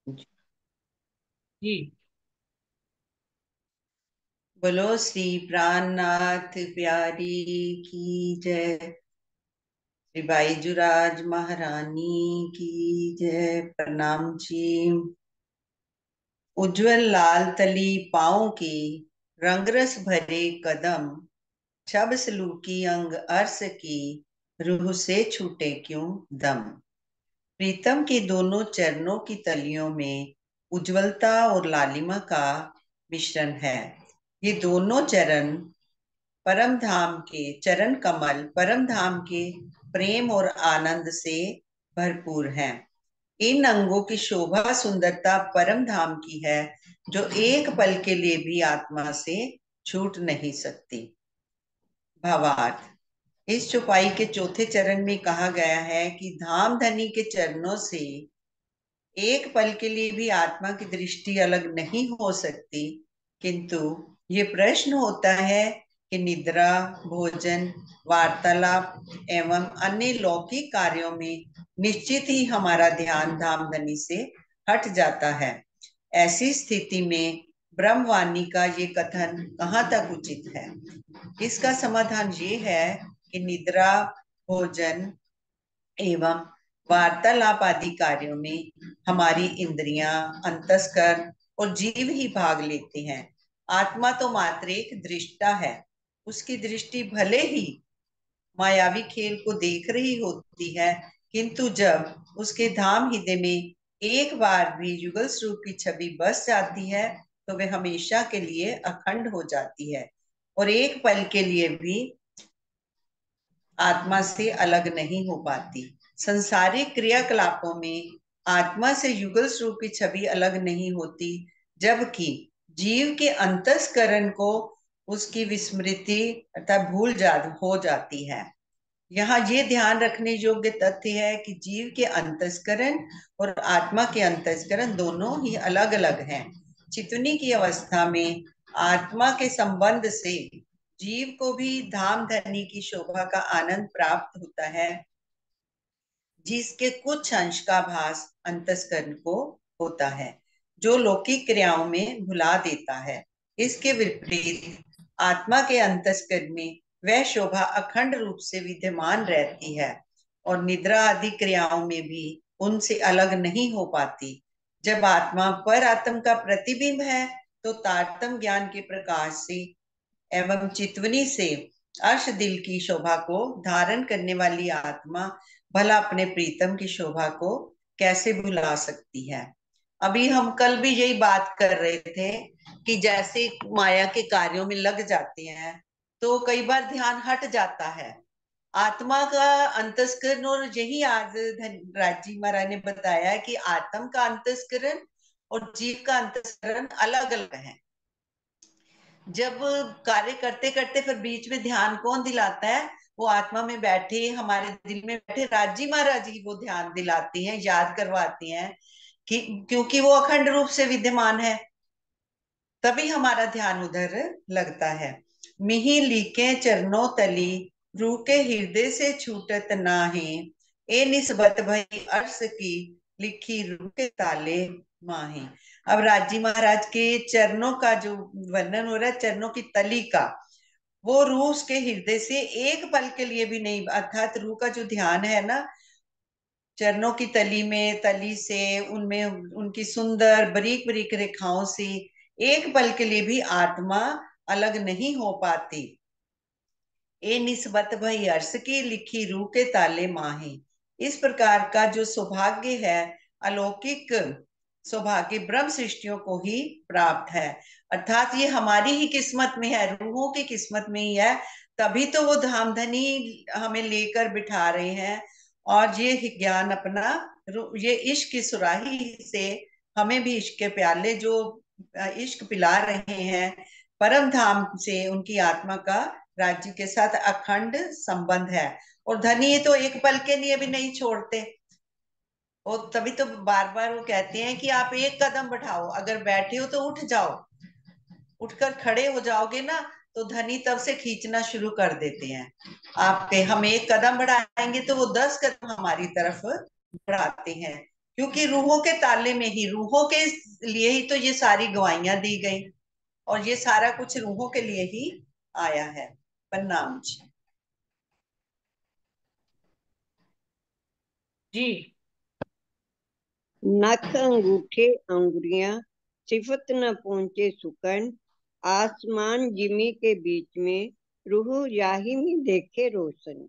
जी। बोलो श्री प्राणनाथ प्यारी की जय। श्री बाईजुराज महारानी की जय। प्रणाम जी। उज्जवल लाल तली पाँव की, रंगरस भरे कदम, छब सलूकी अंग अरस की, रूह से छूटे क्यों दम। प्रीतम के दोनों चरणों की तलियों में उज्ज्वलता और लालिमा का मिश्रण है। ये दोनों चरण परम धाम के चरण कमल परम धाम के प्रेम और आनंद से भरपूर हैं। इन अंगों की शोभा सुंदरता परम धाम की है, जो एक पल के लिए भी आत्मा से छूट नहीं सकती। भावार्थ। इस चौपाई के चौथे चरण में कहा गया है कि धाम धनी के चरणों से एक पल के लिए भी आत्मा की दृष्टि अलग नहीं हो सकती, किंतु ये प्रश्न होता है कि निद्रा, भोजन, वार्तालाप एवं अन्य लौकिक कार्यों में निश्चित ही हमारा ध्यान धामधनी से हट जाता है। ऐसी स्थिति में ब्रह्मवाणी का ये कथन कहाँ तक उचित है। इसका समाधान ये है कि निद्रा, भोजन एवं वार्तालाप आदि कार्यों में हमारी इंद्रियां, अंतस्करण और जीव ही भाग लेते हैं। आत्मा तो मात्र एक दृष्टा है। उसकी दृष्टि भले ही मायावी खेल को देख रही होती है, किंतु जब उसके धाम हृदय में एक बार भी युगल स्वरूप की छवि बस जाती है, तो वे हमेशा के लिए अखंड हो जाती है और एक पल के लिए भी आत्मा से अलग नहीं हो पाती। संसारिक क्रियाकलापों में आत्मा से युगल स्वरूप की छवि अलग नहीं होती, जबकि जीव के अंतस्करण को उसकी विस्मृति अर्थात भूल जा हो जाती है। यहाँ ये ध्यान रखने योग्य तथ्य है कि जीव के अंतस्करण और आत्मा के अंतस्करण दोनों ही अलग अलग हैं। चितुनी की अवस्था में आत्मा के संबंध से जीव को भी धाम धनी की शोभा का आनंद प्राप्त होता है, जिसके कुछ अंश का भास अंतस्करण को होता है, जो लौकिक क्रियाओं में भुला देता है। इसके विपरीत आत्मा के अंतस्करण में वह शोभा अखंड रूप से विद्यमान रहती है और निद्रा आदि क्रियाओं में भी उनसे अलग नहीं हो पाती। जब आत्मा पर आत्म का प्रतिबिंब है, तो तारतम ज्ञान के प्रकाश से एवं चितवनी से अर्श दिल की शोभा को धारण करने वाली आत्मा भला अपने प्रीतम की शोभा को कैसे भुला सकती है। अभी हम कल भी यही बात कर रहे थे कि जैसे माया के कार्यों में लग जाते हैं, तो कई बार ध्यान हट जाता है आत्मा का अंतस्करण। और यही आज धनराज जी महाराज ने बताया कि आत्म का अंतस्करण और जीव का अंतस्करण अलग अलग है। जब कार्य करते करते फिर बीच में ध्यान कौन दिलाता है? वो आत्मा में बैठे, हमारे दिल में बैठे राजी महाराज ही वो ध्यान दिलाती हैं, याद करवाती हैं कि क्योंकि वो अखंड रूप से विद्यमान है, तभी हमारा ध्यान उधर लगता है। मिही लीके चरणों तली, रू के हृदय से छूटत नाहे, ए निस्बत भई अर्श की, लिखी रू के ताले माहे। अब राजी महाराज के चरणों का जो वर्णन हो रहा है, चरणों की तली का, वो रूह उसके हृदय से एक पल के लिए भी नहीं, अर्थात रूह का जो ध्यान है ना, चरणों की तली में, तली से उनमें उनकी सुंदर बारीक बारीक रेखाओं से एक पल के लिए भी आत्मा अलग नहीं हो पाती। ए निस्बत भई अर्श की, लिखी रूह के ताले माहे। इस प्रकार का जो सौभाग्य है, अलौकिक सौभाग्य ब्रह्म सृष्टियों को ही प्राप्त है। अर्थात ये हमारी ही किस्मत में है, रूहों की किस्मत में ही है। तभी तो वो धामधनी हमें लेकर बिठा रहे हैं और ये ज्ञान अपना, ये इश्क की सुराही से हमें भी इश्क के प्याले जो इश्क पिला रहे हैं, परम धाम से उनकी आत्मा का राज्य के साथ अखंड संबंध है। और धनी तो एक पल के लिए भी नहीं छोड़ते। और तभी तो बार बार वो कहते हैं कि आप एक कदम बढ़ाओ, अगर बैठे हो तो उठ जाओ, उठकर खड़े हो जाओगे ना, तो धनी तब से खींचना शुरू कर देते हैं आपके। हम एक कदम बढ़ाएंगे तो वो 10 कदम हमारी तरफ बढ़ाते हैं, क्योंकि रूहों के ताले में ही, रूहों के लिए ही तो ये सारी गवाहियां दी गई, और ये सारा कुछ रूहों के लिए ही आया है। प्रणाम जी। जी। नख अंगूठे अंगुरियां, सिफत न पहुंचे सुकन, आसमान जिमी के बीच में, रूह याही में देखे रोशन।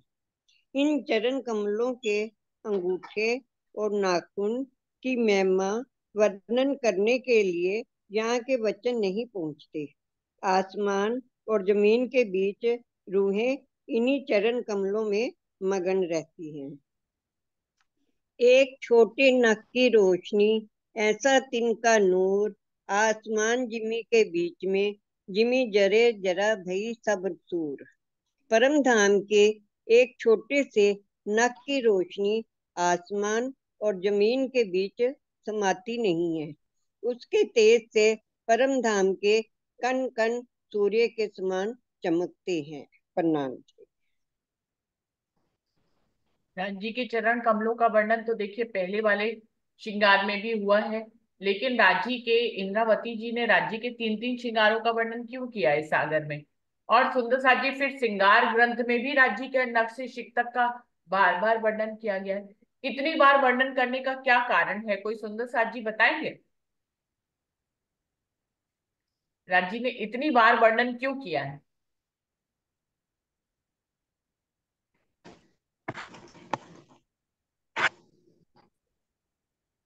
इन चरण कमलों के अंगूठे और नाखून की महिमा वर्णन करने के लिए यहाँ के वचन नहीं पहुँचते। आसमान और जमीन के बीच रूहें इन्हीं चरण कमलों में मगन रहती हैं। एक छोटे नख की रोशनी, ऐसा तिनका नूर, आसमान जिमी के बीच में, जिमी जरे जरा भई सब सूर। परम धाम के एक छोटे से नख की रोशनी आसमान और जमीन के बीच समाती नहीं है। उसके तेज से परम धाम के कण कण सूर्य के समान चमकते हैं। प्रणाम। जी के चरण कमलों का वर्णन तो देखिए पहले वाले श्रृंगार में भी हुआ है, लेकिन राजी के, इंद्रावती जी ने राजी के तीन तीन श्रृंगारों का वर्णन क्यों किया है सागर में? और सुंदर साजी फिर श्रृंगार ग्रंथ में भी राजी के नख से शिक तक का बार बार वर्णन किया गया है। इतनी बार वर्णन करने का क्या कारण है, कोई सुंदर साजी बताएंगे? राजी ने इतनी बार वर्णन क्यों किया है?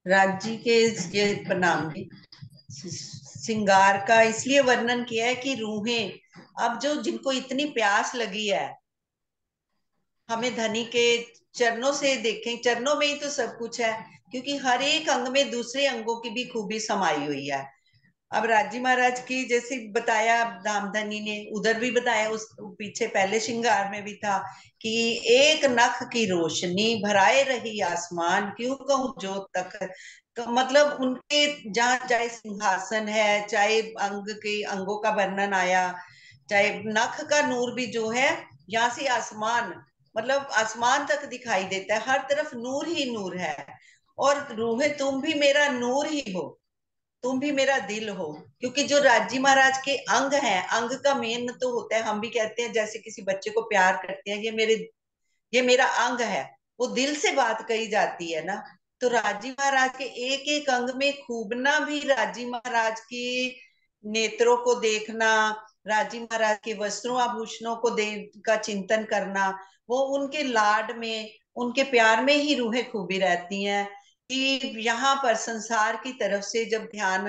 राज्य के ये प्रणाम जी। श्रृंगार का इसलिए वर्णन किया है कि रूहें अब जो जिनको इतनी प्यास लगी है हमें धनी के चरणों से देखें, चरणों में ही तो सब कुछ है, क्योंकि हर एक अंग में दूसरे अंगों की भी खूबी समाई हुई है। अब राजी महाराज की जैसे बताया धामधनी ने, उधर भी बताया, उस पीछे पहले श्रृंगार में भी था कि एक नख की रोशनी भराए रही आसमान, क्यों कहूं जोत तक। तो मतलब उनके जहाँ चाहे सिंहासन है, चाहे अंग के अंगों का वर्णन आया, चाहे नख का नूर भी जो है, यहाँ से आसमान, मतलब आसमान तक दिखाई देता है, हर तरफ नूर ही नूर है। और रूहे तुम भी मेरा नूर ही हो, तुम भी मेरा दिल हो। क्योंकि जो राजी महाराज के अंग हैं, अंग का मेन तो होता है, हम भी कहते हैं जैसे किसी बच्चे को प्यार करते हैं, ये मेरा अंग है, वो दिल से बात कही जाती है ना। तो राजी महाराज के एक एक अंग में खूबना भी राजी महाराज की नेत्रों को देखना, राजी महाराज के वस्त्रों आभूषणों को का चिंतन करना, वो उनके लाड में, उनके प्यार में ही रूहें खूबी रहती हैं। कि यहाँ पर संसार की तरफ से जब ध्यान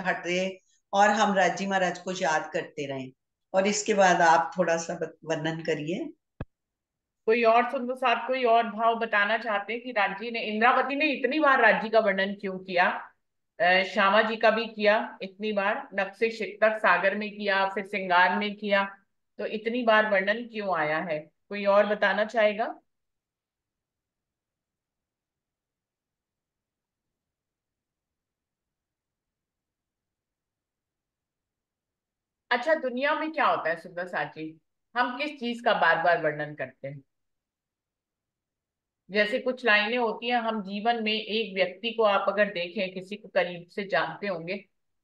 हटे और हम राजी महाराज को याद करते रहें। और इसके बाद आप थोड़ा सा वर्णन करिए। कोई और सुंदर साथ कोई और भाव बताना चाहते हैं कि राजी ने, इंद्रावती ने इतनी बार राजी का वर्णन क्यों किया? श्यामा जी का भी किया इतनी बार, नक्शे शिकतक सागर में किया, फिर श्रृंगार में किया, तो इतनी बार वर्णन क्यों आया है? कोई और बताना चाहेगा? अच्छा, दुनिया में क्या होता है सुंदर साची, हम किस चीज का बार बार वर्णन करते हैं? जैसे कुछ लाइनें होती हैं, हम जीवन में एक व्यक्ति को आप अगर देखें, किसी को करीब से जानते होंगे,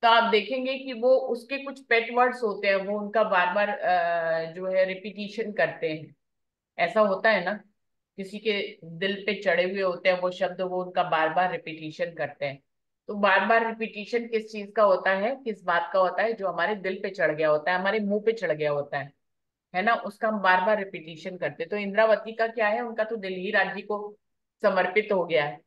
तो आप देखेंगे कि वो उसके कुछ पेट वर्ड्स होते हैं, वो उनका बार बार जो है रिपीटिशन करते हैं। ऐसा होता है ना, किसी के दिल पे चढ़े हुए होते हैं वो शब्द, वो उनका बार बार रिपीटिशन करते हैं। तो बार बार रिपीटिशन किस चीज का होता है, किस बात का होता है? जो हमारे दिल पे चढ़ गया होता है, हमारे मुंह पे चढ़ गया होता है ना, उसका हम बार बार रिपीटिशन करते। तो इंद्रावती का क्या है, उनका तो दिल ही राज्य को समर्पित हो गया है।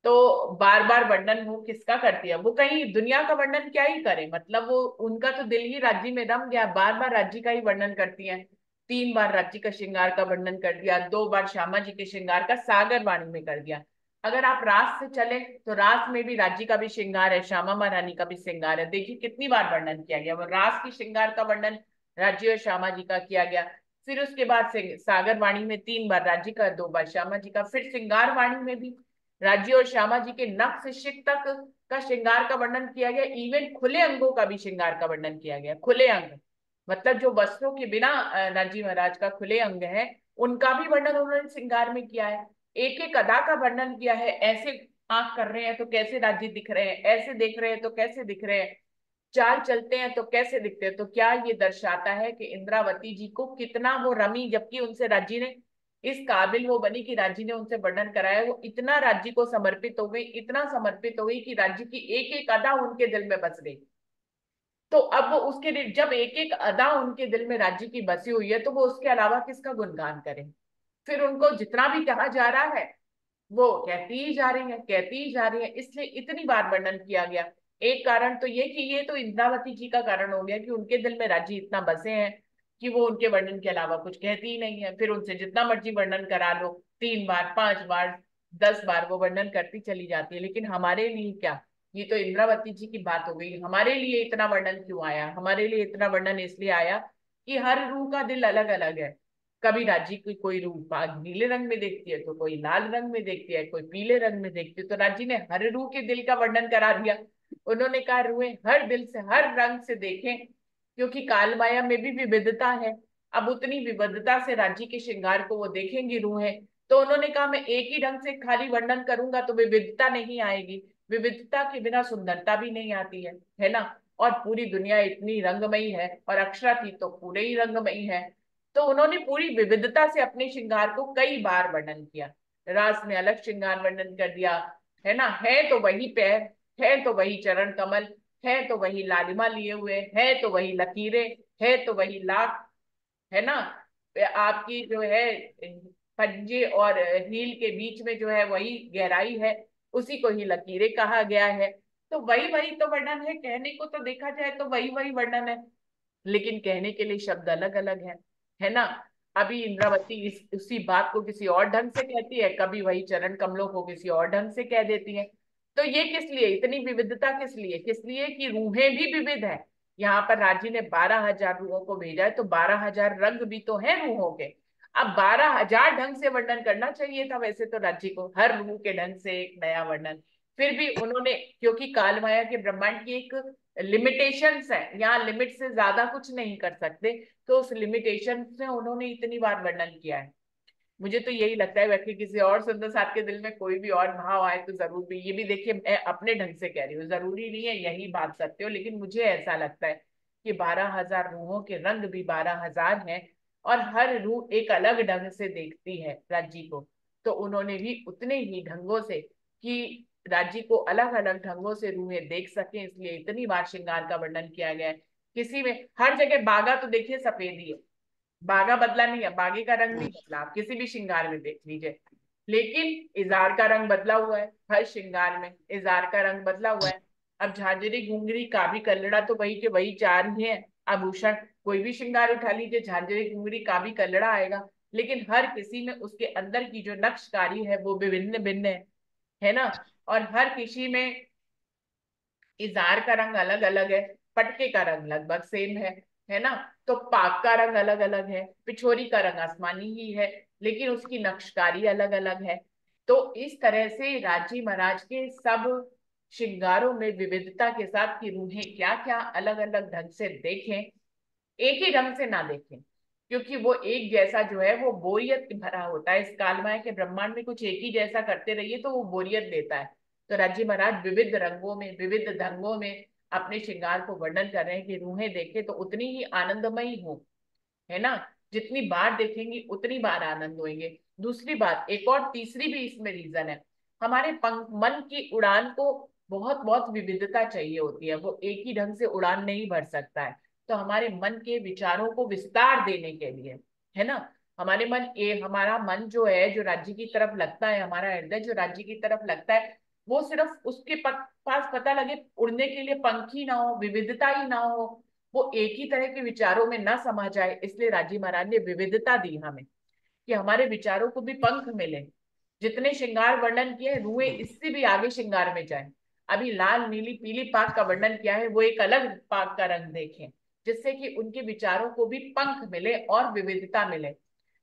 तो बार बार वर्णन वो किसका करती है? वो कहीं दुनिया का वर्णन क्या ही करे, मतलब वो, उनका तो दिल ही राज्य में रम गया, बार बार राज्य का ही वर्णन करती है। तीन बार राज्य का श्रृंगार का वर्णन कर दिया, दो बार श्यामा जी के श्रृंगार का सागर वाणी में कर दिया। अगर आप रास से चले तो रास में भी राज्य का भी श्रृंगार है, श्यामा महारानी का भी श्रृंगार है। देखिए कितनी बार वर्णन किया गया, वो रास की श्रृंगार का वर्णन राज्य और श्यामा जी का किया गया। फिर उसके बाद से सागर वाणी में तीन बार राज्य का, दो बार श्यामा जी का, फिर श्रृंगार वाणी में भी राज्य और श्यामा जी के नख से शिक तक का श्रृंगार का वर्णन किया गया। इवन खुले अंगों का भी श्रृंगार का वर्णन किया गया। खुले अंग मतलब जो वस्त्रों के बिना राजी महाराज का खुले अंग है, उनका भी वर्णन उन्होंने श्रृंगार में किया है। एक एक अदा का वर्णन किया है। ऐसे आंख कर रहे हैं तो कैसे राज्य दिख रहे हैं, ऐसे देख रहे हैं तो कैसे दिख रहे हैं, चाल चलते हैं तो कैसे दिखते हैं। तो क्या ये दर्शाता है कि इंद्रावती जी को कितना वो रमी, जबकि उनसे राज्य ने इस काबिल वो बनी कि राज्य ने उनसे वर्णन कराया, वो इतना राज्य को समर्पित हो गई, इतना समर्पित हो गई कि राज्य की एक एक अदा उनके दिल में बस गई। तो अब वो उसके लिए जब एक एक अदा उनके दिल में राज्य की बसी हुई है, तो वो उसके अलावा किसका गुणगान करें। फिर उनको जितना भी कहा जा रहा है वो कहती ही जा रही है, कहती ही जा रही है, इसलिए इतनी बार वर्णन किया गया। एक कारण तो ये कि ये तो इंद्रावती जी का कारण हो गया कि उनके दिल में राज्य इतना बसे हैं कि वो उनके वर्णन के अलावा कुछ कहती ही नहीं है। फिर उनसे जितना मर्जी वर्णन करा लो, 3 बार 5 बार 10 बार वो वर्णन करती चली जाती है। लेकिन हमारे लिए क्या, ये तो इंद्रावती जी की बात हो गई, हमारे लिए इतना वर्णन क्यों आया, हमारे लिए इतना वर्णन इसलिए आया कि हर रूह का दिल अलग अलग है। कभी राज्य की कोई रूह नीले रंग में देखती है, तो कोई लाल रंग में देखती है, कोई पीले रंग में देखती है। तो राज्य ने हर रूह के दिल का वर्णन करा दिया। उन्होंने कहा रूहें हर दिल से हर रंग से देखें, क्योंकि काल माया में भी विविधता है। अब उतनी विविधता से राज्य के श्रृंगार को वो देखेंगी रूहें। तो उन्होंने कहा मैं एक ही ढंग से खाली वर्णन करूंगा तो विविधता नहीं आएगी, विविधता के बिना सुंदरता भी नहीं आती है ना। और पूरी दुनिया इतनी रंगमयी है और अक्षरा थी तो पूरे ही रंगमयी है। तो उन्होंने पूरी विविधता से अपने श्रृंगार को कई बार वर्णन किया। रास में अलग श्रृंगार वर्णन कर दिया, है ना। है तो वही पैर, है तो वही चरण कमल, है तो वही लालिमा लिए हुए, है तो वही लकीरें, है तो वही लाख, है ना। आपकी जो है पंजे और हील के बीच में जो है वही गहराई है, उसी को ही लकीरें कहा गया है। तो वही वही तो वर्णन है, कहने को तो देखा जाए तो वही वही वर्णन है, लेकिन कहने के लिए शब्द अलग अलग है ना। अभी इंद्रावती उसी बात को किसी और ढंग से कहती है, कभी वही चरण कमलों को किसी और ढंग से कह देती है। तो ये किस लिए इतनी विविधता, किस लिए, किस लिए कि रूहें भी विविध है। यहाँ पर राजी ने 12,000 रूहों को भेजा है, तो 12,000 रंग भी तो है रूहों के। अब 12,000 ढंग से वर्णन करना चाहिए था वैसे तो राज्य को, हर रूह के ढंग से एक नया वर्णन। फिर भी उन्होंने, क्योंकि काल माया के ब्रह्मांड की एक लिमिटेशंस है, यहाँ लिमिट से ज्यादा कुछ नहीं कर सकते, तो उस लिमिटेशन से उन्होंने इतनी बार वर्णन किया है। मुझे तो यही लगता है, वैसे किसी और सुंदर साथ के दिल में कोई भी और भाव आए तो जरूर भी, ये भी देखिए मैं अपने ढंग से कह रही हूँ, जरूरी नहीं है यही बात सत्य हो, लेकिन मुझे ऐसा लगता है कि 12,000 रूहों के रंग भी 12,000 हैं, और हर रूह एक अलग ढंग से देखती है राज्य को। तो उन्होंने भी उतने ही ढंगों से, कि राज्य को अलग अलग ढंगों से रूहें देख सके, इसलिए इतनी बार श्रृंगार का वर्णन किया गया है। किसी में हर जगह बागा तो देखिए सफेद ही है, बागा बदला नहीं है, बागे का रंग नहीं बदला, आप किसी भी श्रृंगार में देख लीजिए। लेकिन इजार का रंग बदला हुआ है, हर श्रृंगार में इजार का रंग बदला हुआ है। अब झांझरी घुंघरी काभी कल्लड़ा तो वही के वही चार ही है आभूषण, कोई भी श्रृंगार उठा लीजिए, झांझरी घुंघरी काभी कल्लड़ा आएगा। लेकिन हर किसी में उसके अंदर की जो नक्शकारी है वो विभिन्न भिन्न है ना। और हर किसी में इजार का रंग अलग अलग है, पटके का रंग लगभग सेम है ना। तो पाक का रंग अलग अलग है, पिछोरी का रंग आसमानी ही है, लेकिन उसकी नक्शकारी अलग अलग है। तो इस तरह से राजी महाराज के सब श्रृंगारों में विविधता के साथ की रूहें क्या क्या अलग अलग ढंग से देखें, एक ही ढंग से ना देखें, क्योंकि वो एक जैसा जो है वो बोरियत भरा होता है। इस कालमाया के ब्रह्मांड में कुछ एक ही जैसा करते रहिए तो वो बोरियत देता है। तो राजी महाराज विविध रंगों में विविध ढंगों में अपने श्रृंगार को वर्णन कर रहे हैं कि रूहें देखे तो उतनी ही आनंदमयी हो, है ना। जितनी बार देखेंगी उतनी बार आनंद होंगे। दूसरी बात, एक और तीसरी भी इसमें रीजन है, हमारे मन की उड़ान को बहुत बहुत विविधता चाहिए होती है, वो एक ही ढंग से उड़ान नहीं भर सकता है। तो हमारे मन के विचारों को विस्तार देने के लिए, है ना, हमारा मन जो है, जो राज्य की तरफ लगता है, हमारा हृदय जो राज्य की तरफ लगता है, वो सिर्फ उसके पास पता लगे उड़ने के लिए पंख ही ना हो, विविधता ही ना हो, वो एक ही तरह के विचारों में ना समा जाए। इसलिए राजी महाराज ने विविधता दी हमें, कि हमारे विचारों को भी पंख मिले। जितने श्रृंगार वर्णन किए हैं, रूहें इससे भी आगे श्रृंगार में जाएं। अभी लाल नीली पीली पाक का वर्णन किया है, वो एक अलग पाक का रंग देखें, जिससे कि उनके विचारों को भी पंख मिले और विविधता मिले।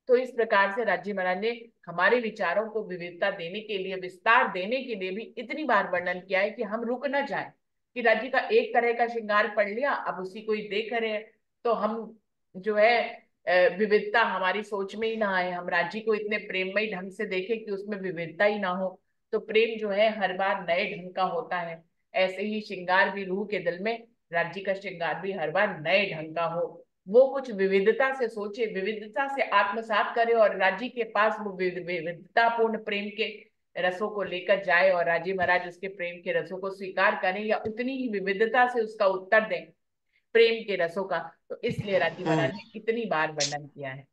तो इस प्रकार से राज्य महाराज ने हमारे विचारों को विविधता देने के लिए, विस्तार देने के लिए भी इतनी बार वर्णन किया है कि हम रुक न जाए, कि राज्य का एक तरह का श्रृंगार पढ़ लिया, अब उसी को ही देख रहे हैं, तो हम जो है विविधता हमारी सोच में ही ना आए, हम राज्य को इतने प्रेममय ढंग से देखें कि उसमें विविधता ही ना हो। तो प्रेम जो है हर बार नए ढंग का होता है। ऐसे ही श्रृंगार भी रूह के दिल में, राज्य का श्रृंगार भी हर बार नए ढंग का हो। वो कुछ विविधता से सोचे, विविधता से आत्मसात करे, और राज्य के पास वो विविधतापूर्ण प्रेम के रसों को लेकर जाए, और राजी महाराज उसके प्रेम के रसों को स्वीकार करें या उतनी ही विविधता से उसका उत्तर दें प्रेम के रसों का। तो इसलिए राजी हम्म। महाराज ने इतनी बार वर्णन किया है।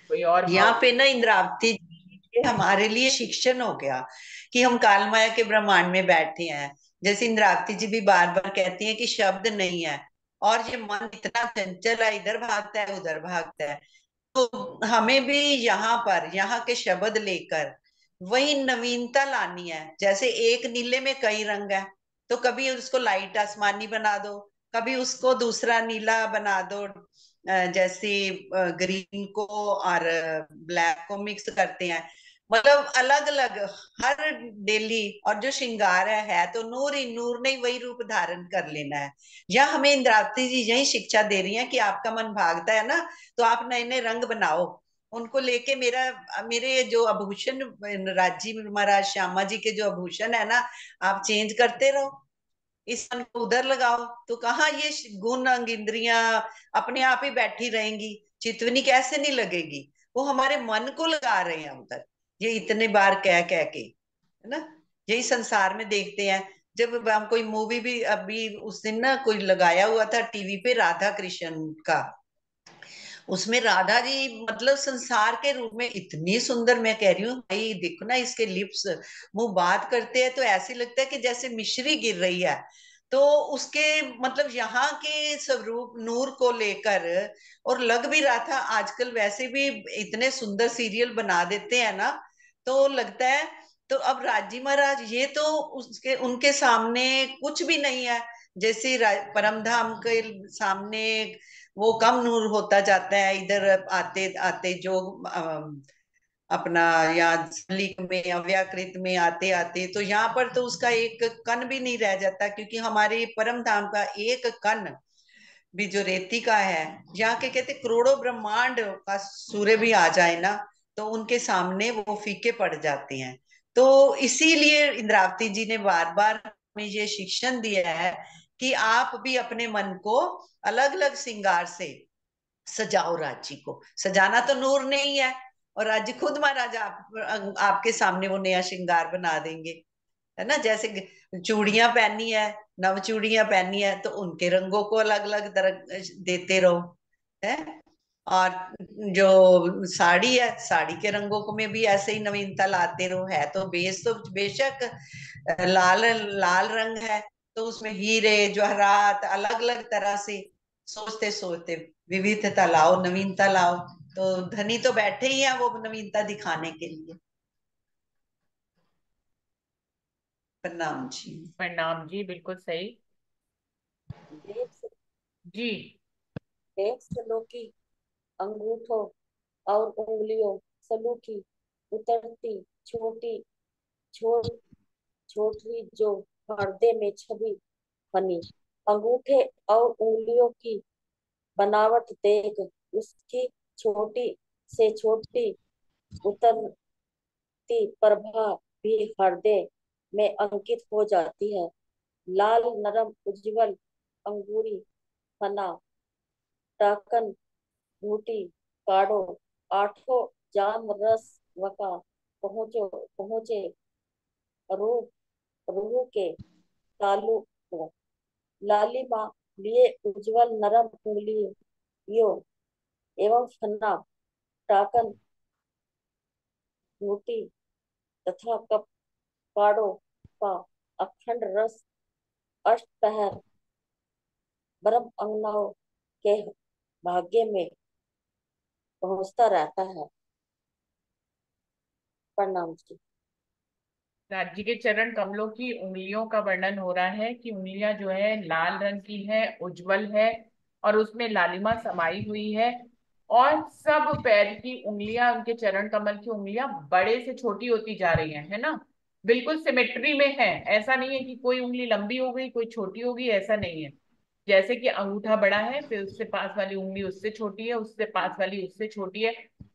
कोई और यहाँ भाव? पे ना इंद्रावती जी ये हमारे लिए शिक्षण हो गया कि हम काल माया के ब्रह्मांड में बैठे हैं। जैसे इंद्रावती जी भी बार बार कहती हैं कि शब्द नहीं है, और ये मन इतना चंचल है, इधर भागता है उधर भागता है। तो हमें भी यहाँ पर यहाँ के शब्द लेकर वही नवीनता लानी है। जैसे एक नीले में कई रंग है, तो कभी उसको लाइट आसमानी बना दो, कभी उसको दूसरा नीला बना दो। जैसे ग्रीन को और ब्लैक को मिक्स करते हैं, मतलब अलग अलग हर डेली। और जो श्रृंगार है तो नूर ही नूर ने वही रूप धारण कर लेना है। या हमें इंद्रावती जी यही शिक्षा दे रही हैं कि आपका मन भागता है ना, तो आप नए नए रंग बनाओ। उनको लेके मेरे जो आभूषण, राजी महाराज श्यामा जी के जो आभूषण है ना, आप चेंज करते रहो, इस मन को उधर लगाओ। तो कहाँ ये गुण अंग इंद्रियां अपने आप ही बैठी रहेंगी, चितवनी कैसे नहीं लगेगी? वो हमारे मन को लगा रहे हैं उधर, ये इतने बार कह कह के, है ना। यही संसार में देखते हैं। जब हम कोई मूवी भी, अभी उस दिन ना कोई लगाया हुआ था टीवी पे राधा कृष्ण का, उसमें राधा जी मतलब संसार के रूप में इतनी सुंदर, मैं कह रही हूँ भाई देखो ना इसके लिप्स, मुंह बात करते हैं तो ऐसे लगता है कि जैसे मिश्री गिर रही है। तो उसके मतलब यहाँ के स्वरूप नूर को लेकर, और लग भी रहा था आजकल वैसे भी इतने सुंदर सीरियल बना देते हैं ना, तो लगता है। तो अब राजी महाराज ये तो उसके उनके सामने कुछ भी नहीं है। जैसे परम धाम के सामने वो कम नूर होता जाता है, इधर आते आते जो अपना यहाँ लिख में अव्याकृत में आते आते, तो यहाँ पर तो उसका एक कण भी नहीं रह जाता, क्योंकि हमारे परम धाम का एक कण भी जो रेती का है, यहाँ के कहते करोड़ों ब्रह्मांड का सूर्य भी आ जाए ना, तो उनके सामने वो फीके पड़ जाते हैं। तो इसीलिए इंद्रावती जी ने बार बार हमें ये शिक्षण दिया है कि आप भी अपने मन को अलग अलग श्रृंगार से सजाओ। राज्य को सजाना तो नूर नहीं है, और राज्य खुद महाराज आपके सामने वो नया श्रृंगार बना देंगे, है ना। जैसे चूड़ियां पहनी है, नव चूड़ियां पहनी है, तो उनके रंगों को अलग अलग तरह देते रहो, है। और जो साड़ी है, साड़ी के रंगों को में भी ऐसे ही नवीनता लाते रहो। है तो बेस तो बेशक लाल लाल रंग है, तो उसमें हीरे जवाहरात अलग अलग तरह से सोचते सोचते विविधता लाओ, नवीनता लाओ। तो धनी तो बैठे ही हैं वो नवीनता दिखाने के लिए। प्रणाम जी। प्रणाम जी, बिल्कुल सही। देख जी। देख सलो की अंगूठों और उंगलियों सलू की उतरती छोटी छोट छोटी जो पर्दे में छवि बनी। अंगूठे और उंगलियों की बनावट देख उसकी छोटी से छोटी उतरती प्रभा भी हृदय में अंकित हो जाती है। लाल नरम उज्जवल अंगूरी फना टाकन बूटी काढ़ो आठों जाम रस वका पहुँचो पहुँचे रूह रूह के तालु को लालिमा लिए उज्जवल नरम उंगलियों एवं फन्ना टाकन बूटी तथा कपाड़ों का अखंड रस अष्टपहर ब्रह्म अंगनाओं के भाग्य में पहुंचता रहता है। प्रणाम जी। राज्य के चरण कमलों की उंगलियों का वर्णन हो रहा है कि उंगलियां जो है लाल रंग की है, उज्जवल है, और उसमें लालिमा समाई हुई है। और सब पैर की उंगलियां, उनके चरण कमल की उंगलियां बड़े से छोटी होती जा रही हैं, है ना। बिल्कुल सिमेट्री में है। ऐसा नहीं है कि कोई उंगली लंबी हो गई कोई छोटी हो गई, ऐसा नहीं है। जैसे कि अंगूठा बड़ा है, फिर उससे पास वाली उंगली उससे छोटी है, उससे पास वाली उससे छोटी है।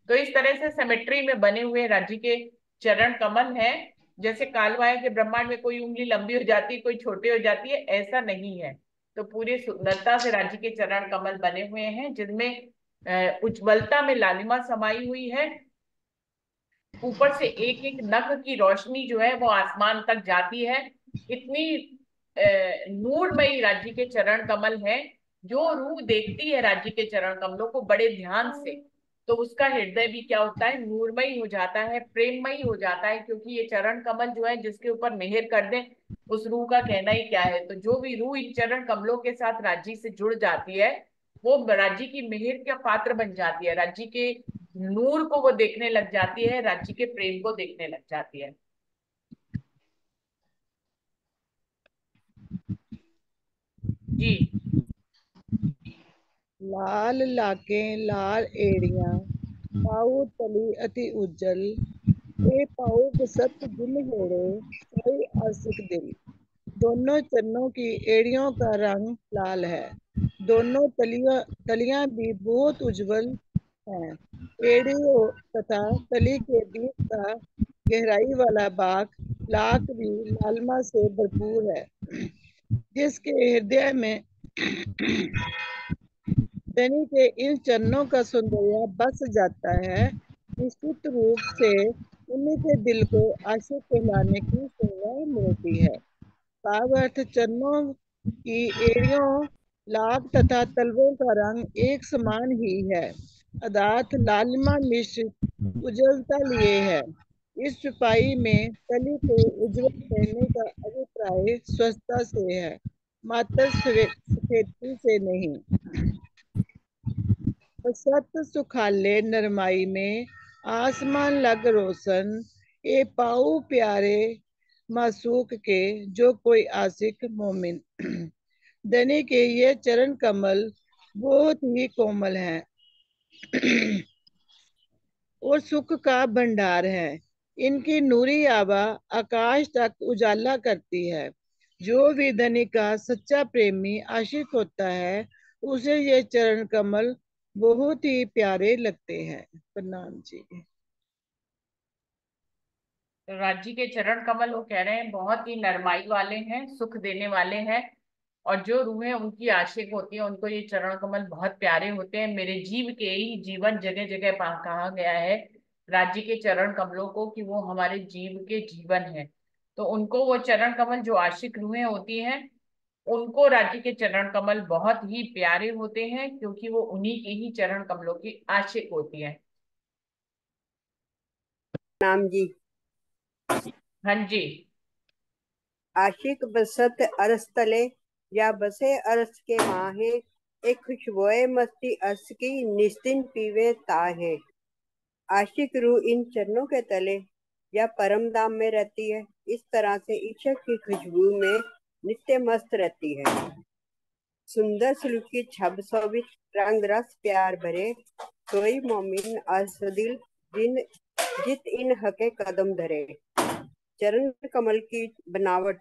तो इस तरह से सिमेट्री में बने हुए राज्य के चरण कमल है। जैसे कालवाय के ब्रह्मांड में कोई उंगली लंबी हो जाती है, कोई छोटी हो जाती है, ऐसा नहीं है। तो पूरे सुंदरता से राज्य के चरण कमल बने हुए हैं, जिनमें उज्ज्वलता में लालिमा समाई हुई है। ऊपर से एक एक नख की रोशनी जो है वो आसमान तक जाती है। इतनी नूरमयी राज्य के चरण कमल है। जो रूह देखती है राज्य के चरण कमलों को बड़े ध्यान से, तो उसका हृदय भी क्या होता है, नूरमयी हो जाता है, प्रेममयी हो जाता है। क्योंकि ये चरण कमल जो है जिसके ऊपर मेहर कर दे, उस रूह का कहना ही क्या है। तो जो भी रूह इन चरण कमलों के साथ राज्य से जुड़ जाती है, वो राज्य की मेहर का पात्र बन जाती है, राज्य के नूर को वो देखने लग जाती है, राज्य के प्रेम को देखने लग जाती है। जी। लाल लाकें लाल एड़ियां पाऊ तली अति उज्जल ए पाऊ बसत जिन हेड़े कोई आशिक दिल। दोनों चन्नों की एड़ियों का रंग लाल है। दोनों तलियां भी बहुत उज्जवल हैं। एड़ी तथा तली के बीच का गहराई वाला बाग लाख भी लालिमा से भरपूर है, जिसके हृदय में धनी के इन चरणों का सौंदर्य बस जाता है। निश्चित रूप से उन्हीं के दिल को आशिक कहलाने की सेवा मिलती है। भावार्थ चरणों की एड़ियों लाख तथा तलवों का रंग एक समान ही है, अर्थात लालिमा मिश्रित उज्ज्वलता लिए है। इस छुपाई में कली को उज्ज्वल कहने का अभिप्राय स्वस्थता से है, मात्र सफेदी से नहीं। सत सुखाले नरमाई में आसमान लग रोशन, ए पाऊ प्यारे मासूक के जो कोई आशिक मोमिन। धनी के ये चरण कमल बहुत ही कोमल हैं और सुख का भंडार है। इनकी नूरी आभा आकाश तक उजाला करती है। जो भी धनी का सच्चा प्रेमी आशिक होता है, उसे ये चरण कमल बहुत ही प्यारे लगते हैं। प्रणाम जी। तो राज्य के चरण कमल वो कह रहे हैं बहुत ही नरमाई वाले हैं, सुख देने वाले हैं। और जो रूहें उनकी आशिक होती हैं, उनको ये चरण कमल बहुत प्यारे होते हैं। मेरे जीव के ही जीवन जगह जगह कहा गया है राज्य के चरण कमलों को कि वो हमारे जीव के जीवन है। तो उनको वो चरण कमल, जो आशिक रूहें होती हैं, उनको राज्य के चरण कमल बहुत ही प्यारे होते हैं, क्योंकि वो उन्हीं के ही चरण कमलों की आशिक होती हैं। नाम जी। हाँ जी। आशिक बसत अरस तले, या बसे अरस के माहे, एक खुशबोए मस्ती अर्श की निस्तिन पीवे ताहे। आशिक रूह इन चरणों के तले या परम धाम में रहती है। इस तरह से इश्क की खुशबू में नित्य मस्त रहती है। सुंदर सुलूकी छब सोबित, रंग रस प्यार भरे, कोई मोमिन असदिल जिन जित इन हके कदम धरे। चरण कमल की बनावट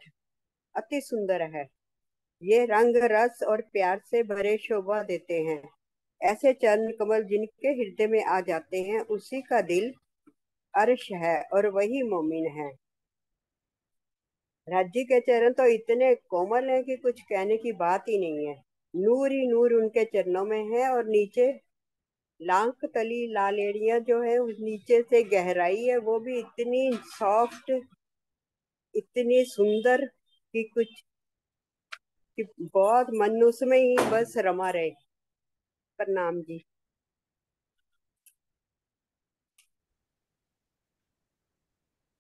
अति सुंदर है। ये रंग रस और प्यार से भरे शोभा देते हैं। ऐसे चरण कमल जिनके हृदय में आ जाते हैं, उसी का दिल अर्श है और वही मोमिन है। राज्य के चरण तो इतने कोमल हैं कि कुछ कहने की बात ही नहीं है। नूर ही नूर उनके चरणों में है, और नीचे लांक तली लालेड़ियां जो है, उस नीचे से गहराई है, वो भी इतनी सॉफ्ट, इतनी सुंदर कि कुछ कि बहुत मन उसमें ही बस रमा रहे। प्रणाम जी।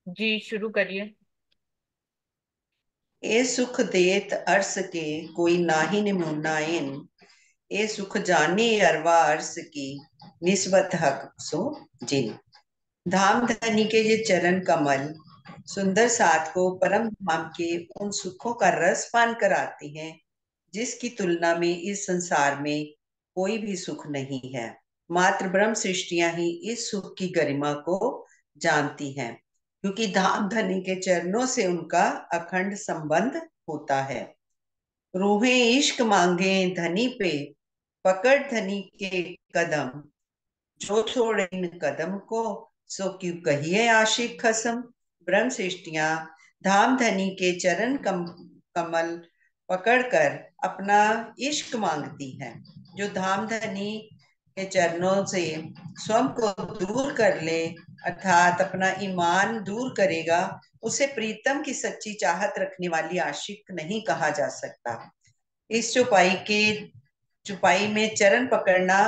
जी शुरू करिए। ए सुख देत अर्स के कोई नाही निमुना इन, ए सुख जाने अरवा अर्स की निस्बत हक सो जिन। धाम धनी के ये चरण कमल सुंदर साथ को परम धाम के उन सुखों का रस पान कराते हैं, जिसकी तुलना में इस संसार में कोई भी सुख नहीं है। मात्र ब्रह्म सृष्टियां ही इस सुख की गरिमा को जानती हैं, क्योंकि धाम धनी के चरणों से उनका अखंड संबंध होता है। रूहें इश्क मांगे धनी पे, पकड़ धनी के कदम, जो छोड़े इन कदम को सो क्यों कहिए आशिक खसम। ब्रह्म सृष्टियां धाम धनी के चरण कमल पकड़कर अपना इश्क मांगती हैं। जो धाम धनी के चरणों से स्वयं को दूर कर ले, अर्थात अपना ईमान दूर करेगा, उसे प्रीतम की सच्ची चाहत रखने वाली आशिक नहीं कहा जा सकता। इस चुपाई में चरण पकड़ना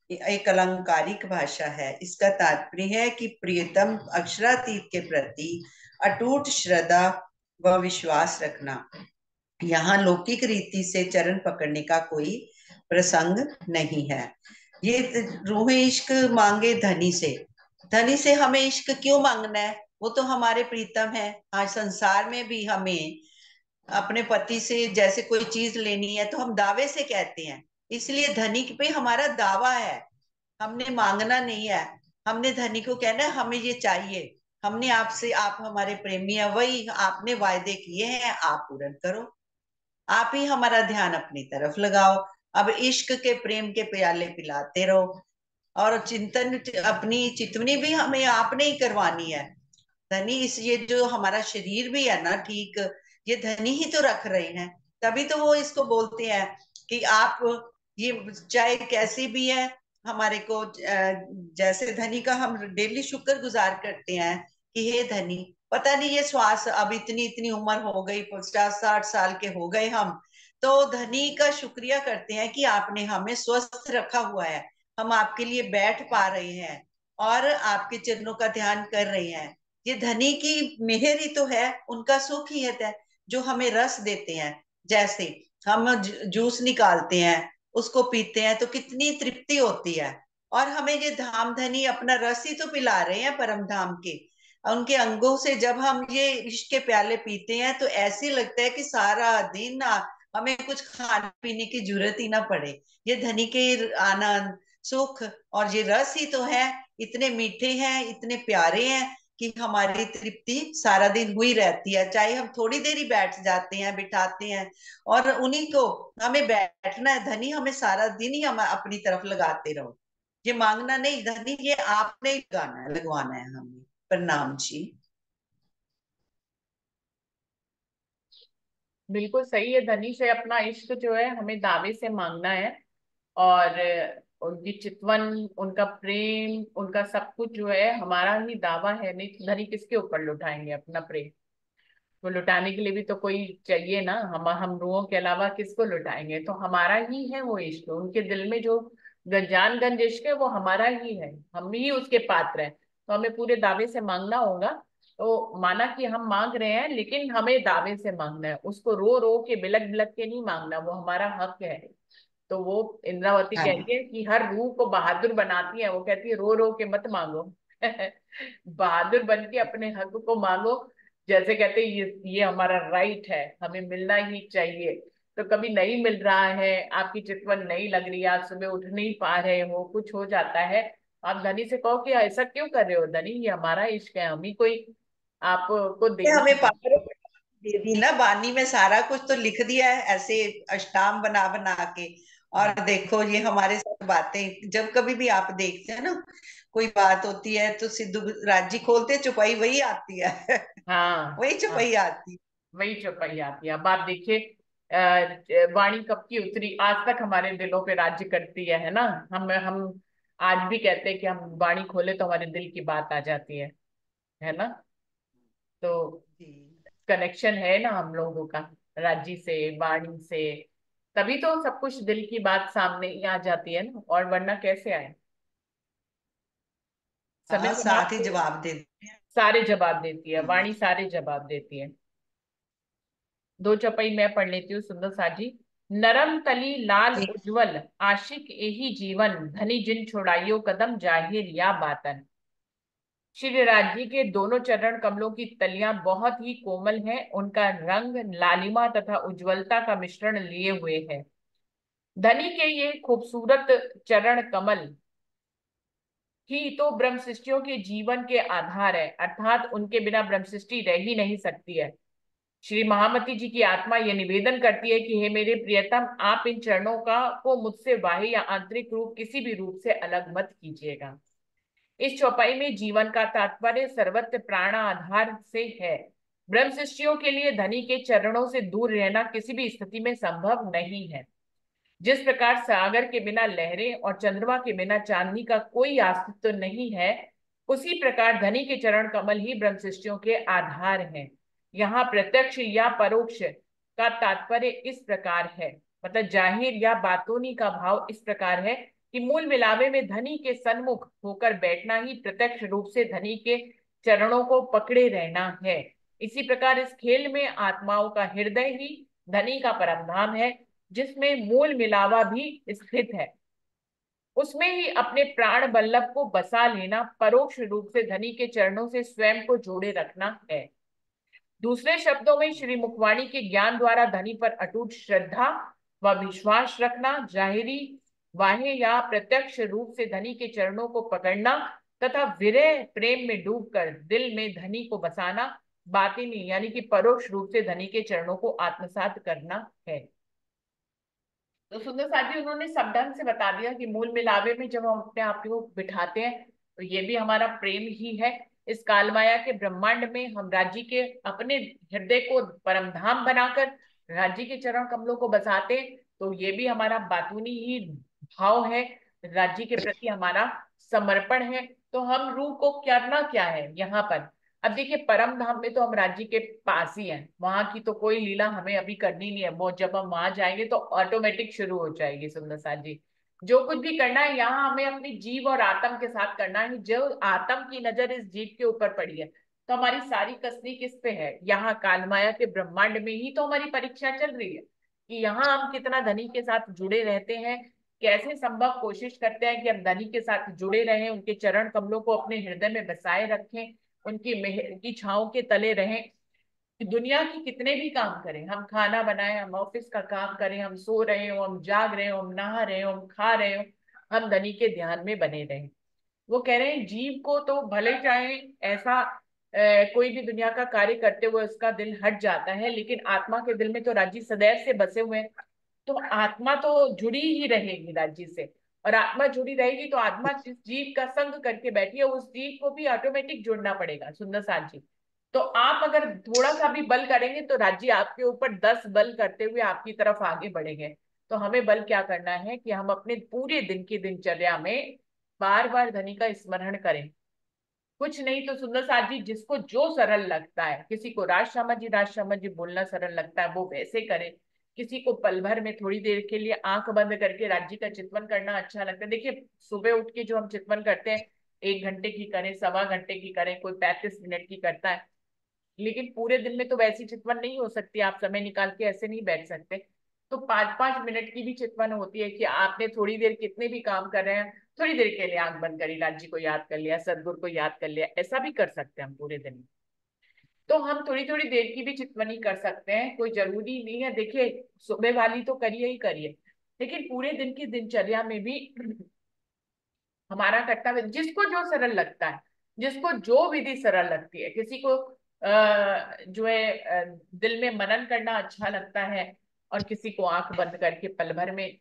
एक अलंकारिक भाषा है। इसका तात्पर्य है कि प्रियतम अक्षरातीत के प्रति अटूट श्रद्धा व विश्वास रखना। यहाँ लौकिक रीति से चरण पकड़ने का कोई प्रसंग नहीं है। ये रूह इश्क मांगे धनी से। धनी से हमें इश्क क्यों मांगना है? वो तो हमारे प्रीतम है। आज संसार में भी हमें अपने पति से जैसे कोई चीज लेनी है तो हम दावे से कहते हैं, इसलिए धनी पे हमारा दावा है। हमने मांगना नहीं है, हमने धनी को कहना है हमें ये चाहिए, हमने आपसे, आप हमारे प्रेमी है, वही आपने वायदे किए हैं, आप पूर्ण करो, आप ही हमारा ध्यान अपनी तरफ लगाओ। अब इश्क के प्रेम के प्याले पिलाते रहो, और चिंतन अपनी चितवनी भी हमें आपने ही करवानी है। धनी इस ये जो हमारा शरीर भी है ना, ठीक, ये धनी ही तो रख रहे हैं। तभी तो वो इसको बोलते हैं कि आप ये चाहे कैसी भी है, हमारे को जैसे धनी का हम डेली शुक्र गुजार करते हैं कि हे धनी, पता नहीं ये श्वास, अब इतनी इतनी उम्र हो गई, 50-60 साल के हो गए हम, तो धनी का शुक्रिया करते हैं कि आपने हमें स्वस्थ रखा हुआ है, हम आपके लिए बैठ पा रहे हैं और आपके चरणों का ध्यान कर रहे हैं। ये धनी की मेहर ही तो है, उनका सुख ही है जो हमें रस देते हैं। जैसे हम जूस निकालते हैं, उसको पीते हैं तो कितनी तृप्ति होती है, और हमें ये धाम धनी अपना रस ही तो पिला रहे हैं परम धाम के। उनके अंगों से जब हम ये इश्क के प्याले पीते हैं तो ऐसे लगता है कि सारा दिन हमें कुछ खाने पीने की जरूरत ही ना पड़े। ये धनी के आनंद, सुख और ये रस ही तो है, इतने मीठे हैं, इतने प्यारे हैं कि हमारी तृप्ति सारा दिन हुई रहती है, चाहे हम थोड़ी देर ही बैठ जाते हैं, बिठाते हैं, और उन्हीं को हमें बैठना है। धनी हमें सारा दिन ही हम अपनी तरफ लगाते रहो, ये मांगना नहीं, धनी ये आपने ही लगाना है, लगवाना है हमें। प्रणाम जी। बिल्कुल सही है। धनी से अपना इश्क जो है हमें दावे से मांगना है, और उनकी चितवन, उनका प्रेम, उनका सब कुछ जो है हमारा ही दावा है। नहीं तो धनी किसके ऊपर लुटाएंगे अपना प्रेम? तो लुटाने के लिए भी तो कोई चाहिए ना। हम लोगों के अलावा किसको लुटाएंगे? तो हमारा ही है वो इश्क, उनके दिल में जो गंजान गंज इश्क है वो हमारा ही है, हम ही उसके पात्र हैं। तो हमें पूरे दावे से मांगना होगा। तो माना कि हम मांग रहे हैं, लेकिन हमें दावे से मांगना है, उसको रो रो के बिलक बिलक के नहीं मांगना, वो हमारा हक है। तो वो इंद्रावती हाँ, कहती है कि हर रूह को बहादुर बनाती है, वो कहती है रो रो के मत मांगो। बहादुर बन के अपने हक को मांगो। जैसे कहते हैं ये हमारा राइट है, हमें मिलना ही चाहिए। तो कभी नहीं मिल रहा है, आपकी चितवन नहीं लग रही, आप सुबह उठ नहीं पा रहे हो, कुछ हो जाता है, आप धनी से कहो कि ऐसा क्यों कर रहे हो धनी, ये हमारा इश्क है, हम ही कोई आपको ये देवी हमें है। पावर दे दी ना, बानी में सारा कुछ तो लिख दिया है ऐसे अष्टाम बना बना के। और देखो ये हमारे साथ बातें, जब कभी भी आप देखते हैं ना, कोई बात होती है तो सिद्धू राजी खोलते चुपाई वही आती है। हाँ वही हाँ, चुपाई आती वही चौपाई आती है। अब आप देखिए, वाणी कब की उतरी, आज तक हमारे दिलों पे राज्य करती है ना। हम आज भी कहते हैं कि हम वाणी खोले तो हमारे दिल की बात आ जाती है ना। तो है। कनेक्शन है ना हम लोगों का, राज्य से, वाणी से। तभी तो सब कुछ दिल की बात सामने ही आ जाती है ना, और वरना कैसे आए? समय हाँ, साथ ही समाप्त। जवाब दे देते हैं। सारे जवाब देती है हम्म। वाणी, सारे जवाब देती है। दो चौपाई मैं पढ़ लेती हूँ सुंदर साजी। नरम तली लाल जी। उज्जवल, आशिक एही जीवन, धनी जिन छोड़ाइयो कदम, जाहिर या बातन। श्री राज जी के दोनों चरण कमलों की तलियां बहुत ही कोमल हैं, उनका रंग लालिमा तथा उज्ज्वलता का मिश्रण लिए हुए है। धनी के ये खूबसूरत चरण कमल ही तो ब्रह्म सृष्टियों के जीवन के आधार है, अर्थात उनके बिना ब्रह्म सृष्टि रह ही नहीं सकती है। श्री महामती जी की आत्मा यह निवेदन करती है कि हे मेरे प्रियतम, आप इन चरणों का को मुझसे बाह्य या आंतरिक रूप किसी भी रूप से अलग मत कीजिएगा। इस चौपाई में जीवन का तात्पर्य सर्वत्र प्राण आधार से है। ब्रह्म शिष्यों के लिए धनी के चरणों से दूर रहना किसी भी स्थिति में संभव नहीं है। जिस प्रकार सागर के बिना लहरें और चंद्रमा के बिना चांदनी का कोई अस्तित्व तो नहीं है, उसी प्रकार धनी के चरण कमल ही ब्रह्म शिष्यों के आधार हैं। यहाँ प्रत्यक्ष या परोक्ष का तात्पर्य इस प्रकार है, मतलब जाहिर या बातूनी का भाव इस प्रकार है कि मूल मिलावे में धनी के सन्मुख होकर बैठना ही प्रत्यक्ष रूप से धनी के चरणों को पकड़े रहना है। इसी प्रकार इस खेल में आत्माओं का हृदय ही धनी का परम धाम है, जिसमें मूल मिलावा भी स्थित है। उसमें ही अपने प्राण बल्लभ को बसा लेना परोक्ष रूप से धनी के चरणों से स्वयं को जोड़े रखना है। दूसरे शब्दों में श्री मुखवाणी के ज्ञान द्वारा धनी पर अटूट श्रद्धा व विश्वास रखना, जाहिरी बाह्य या प्रत्यक्ष रूप से धनी के चरणों को पकड़ना तथा विरह प्रेम में डूबकर दिल में धनी को बसाना बातिनी यानी कि परोक्ष रूप से धनी के चरणों को आत्मसात करना है। तो सुंदर साथ जी उन्होंने सब ढंग से बता दिया कि मूल मिलावे में जब हम अपने आप को बिठाते हैं तो ये भी हमारा प्रेम ही है। इस कालमाया के ब्रह्मांड में हम राज्य के अपने हृदय को परमधाम बनाकर राज्य के चरण कमलों को बसाते हैं, तो ये भी हमारा बातूनी ही भाव है, राज्य के प्रति हमारा समर्पण है। तो हम रूह को करना क्या है यहाँ पर। अब देखिए परम धाम में तो हम राज्य के पास ही हैं, वहां की तो कोई लीला हमें अभी करनी नहीं है, वो जब हम वहां जाएंगे तो ऑटोमेटिक शुरू हो जाएगी। सुंदर साथ जी जो कुछ भी करना है यहाँ हमें अपनी जीव और आत्म के साथ करना है। जो आत्म की नजर इस जीव के ऊपर पड़ी है तो हमारी सारी कसनी किस पे है, यहाँ कालमाया के ब्रह्मांड में ही तो हमारी परीक्षा चल रही है कि यहाँ हम कितना धनी के साथ जुड़े रहते हैं, कैसे संभव कोशिश करते हैं कि हम धनी के साथ जुड़े रहें, उनके चरण कमलों को अपने हृदय में बसाए रखें, उनकी मेहर की छांव के तले रहें। दुनिया की कितने भी काम करें, हम खाना बनाएं, हम ऑफिस का काम करें, हम सो रहे हो, हम जाग रहे हो, हम नहा रहे हो, हम खा रहे हो, हम धनी के ध्यान में बने रहें। वो कह रहे हैं जीव को तो भले चाहे ऐसा कोई भी दुनिया का कार्य करते हुए उसका दिल हट जाता है, लेकिन आत्मा के दिल में तो राज्य सदैव से बसे हुए हैं। तो आत्मा तो जुड़ी ही रहेगी राज्य से, और आत्मा जुड़ी रहेगी तो आत्मा जिस जीव का संग करके बैठी है उस जीव को भी ऑटोमेटिक जुड़ना पड़ेगा। सुंदर साथ जी तो आप अगर थोड़ा सा भी बल करेंगे तो राज्य आपके ऊपर 10 बल करते हुए आपकी तरफ आगे बढ़ेंगे। तो हमें बल क्या करना है कि हम अपने पूरे दिन की दिनचर्या में बार बार धनी का स्मरण करें। कुछ नहीं तो सुंदर साथ जी जिसको जो सरल लगता है, किसी को राज शर्मा जी बोलना सरल लगता है वो वैसे करे, किसी को पल भर में थोड़ी देर के लिए आंख बंद करके राज्य का चितवन करना अच्छा लगता है। देखिए सुबह उठ के जो हम चितवन करते हैं 1 घंटे की करें, 1.25 घंटे की करें, कोई 35 मिनट की करता है, लेकिन पूरे दिन में तो वैसी चितवन नहीं हो सकती, आप समय निकाल के ऐसे नहीं बैठ सकते। तो 5-5 मिनट की भी चितवन होती है कि आपने थोड़ी देर कितने भी काम कर रहे हैं थोड़ी देर के लिए आंख बंद करी, राज्य को याद कर लिया, सदगुरु को याद कर लिया, ऐसा भी कर सकते हैं हम पूरे दिन में। तो हम थोड़ी थोड़ी देर की भी चितवनी कर सकते हैं, कोई जरूरी नहीं है। देखिए सुबह वाली तो करिए ही करिए, लेकिन पूरे दिन की दिनचर्या में भी हमारा कर्तव्य जिसको जो सरल लगता है, जिसको जो विधि सरल लगती है, किसी को जो है दिल में मनन करना अच्छा लगता है और किसी को आंख बंद करके पल भर में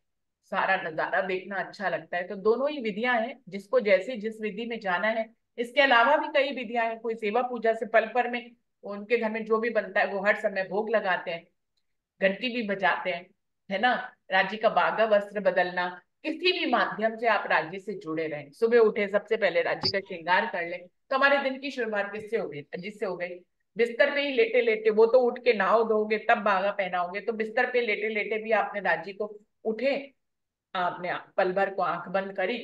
सारा नजारा देखना अच्छा लगता है। तो दोनों ही विधियां हैं, जिसको जैसे जिस विधि में जाना है। इसके अलावा भी कई विधियां हैं, कोई सेवा पूजा से पल भर में उनके घर में जो भी बनता है वो हर समय भोग लगाते हैं, घंटी भी बजाते हैं, है ना। राज्य का बागा वस्त्र बदलना, किसी भी माध्यम से आप राज्य से जुड़े रहें। सुबह उठे सबसे पहले राज्य का श्रृंगार कर लें तो हमारे दिन की शुरुआत किससे हो गई, जिससे हो गई। बिस्तर पे ही लेटे लेटे, वो तो उठ के नहाओ धोगे तब बागा पहनाओगे, तो बिस्तर पे लेटे लेटे भी आपने राज्य को उठे, आपने पल भर को आंख बंद करी,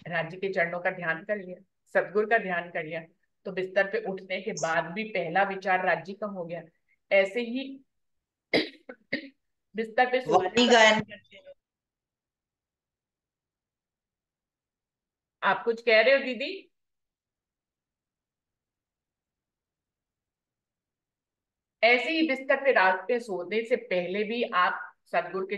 राज्य के चरणों का ध्यान कर लिया, सतगुरु का ध्यान कर लिया, तो बिस्तर पे उठने के बाद भी पहला विचार राज्य का हो गया। ऐसे ही बिस्तर पे सोने वाणी का, गायन करते रहो। आप कुछ कह रहे हो दीदी। ऐसे ही बिस्तर पे रात पे सोने से पहले भी आप सतगुरु के